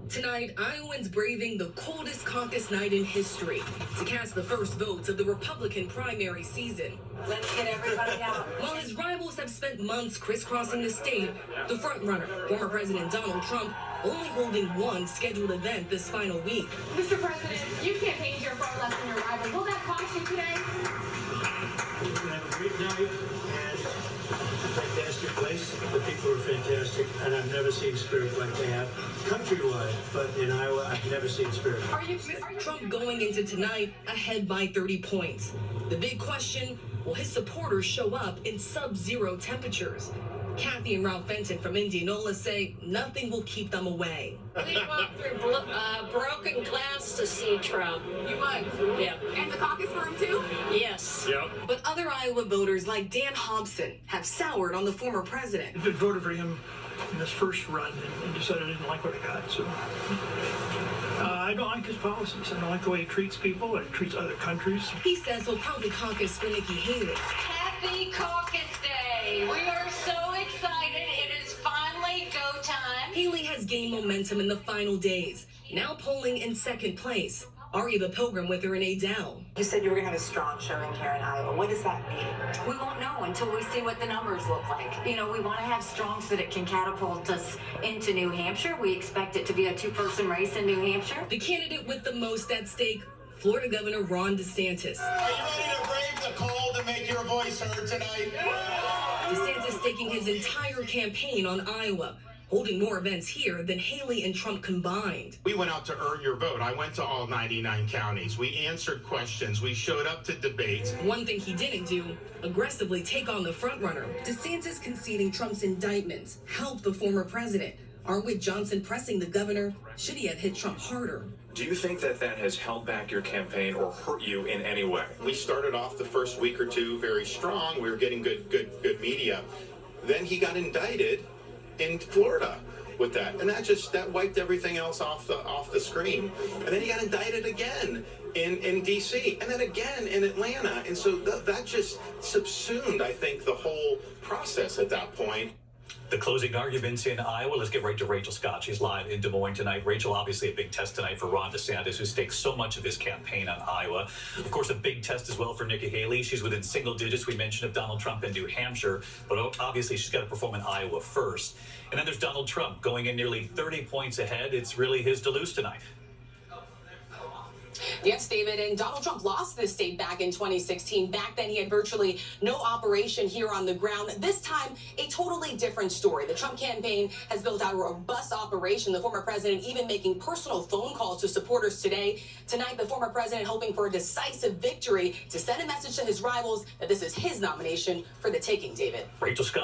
Tonight, Iowans braving the coldest caucus night in history to cast the first votes of the Republican primary season. Let's get everybody out. While his rivals have spent months crisscrossing the state, the frontrunner, former President Donald Trump, only holding one scheduled event this final week. Mr. President, you campaigned here far less than your rival. Will that cost you today? We're going to have a great night and a fantastic place. The people are fantastic, and I've never seen spirit like they have countrywide, but in Iowa, I've never seen spirit. Trump going into tonight ahead by 30 points. The big question, will his supporters show up in sub-zero temperatures? Kathy and Ralph Fenton from Indianola say nothing will keep them away. We walked through broken glass to see Trump. You would? Yeah. And the caucus room, too? Yes. Yep. But other Iowa voters like Dan Hobson have soured on the former president. I voted for him in this first run and decided I didn't like what I got. So I don't like his policies. I don't like the way he treats people and treats other countries. He says he'll probably caucus for Nikki Haley. Happy Caucus Day. We are so excited. It is finally go time. Haley has gained momentum in the final days, now polling in second place. Ari the Pilgrim with her in Adele. You said you were going to have a strong showing here in Iowa. What does that mean? We won't know until we see what the numbers look like. You know, we want to have strong so that it can catapult us into New Hampshire. We expect it to be a two-person race in New Hampshire. The candidate with the most at stake, Florida Governor Ron DeSantis. Are you ready to brave the cold and make your voice heard tonight? DeSantis staking his entire campaign on Iowa, holding more events here than Haley and Trump combined. We went out to earn your vote. I went to all 99 counties. We answered questions. We showed up to debates. One thing he didn't do, aggressively take on the frontrunner. DeSantis conceding Trump's indictments helped the former president. Arnwick Johnson pressing the governor, should he have hit Trump harder? Do you think that has held back your campaign or hurt you in any way? We started off the first week or two very strong. We were getting good media. Then he got indicted in Florida with that, and that wiped everything else off the screen. And then he got indicted again in DC, and then again in Atlanta, and so that just subsumed, I think, the whole process at that point. The closing arguments in Iowa. Let's get right to Rachel Scott. She's live in Des Moines tonight. Rachel, obviously a big test tonight for Ron DeSantis, who stakes so much of his campaign on Iowa. Of course, a big test as well for Nikki Haley. She's within single digits, we mentioned, of Donald Trump in New Hampshire, but obviously she's got to perform in Iowa first. And then there's Donald Trump going in nearly 30 points ahead. It's really his to lose tonight. Yes, David, and Donald Trump lost this state back in 2016. Back then, he had virtually no operation here on the ground. This time, a totally different story. The Trump campaign has built out a robust operation, the former president even making personal phone calls to supporters today. Tonight, the former president hoping for a decisive victory to send a message to his rivals that this is his nomination for the taking, David. Rachel Scott.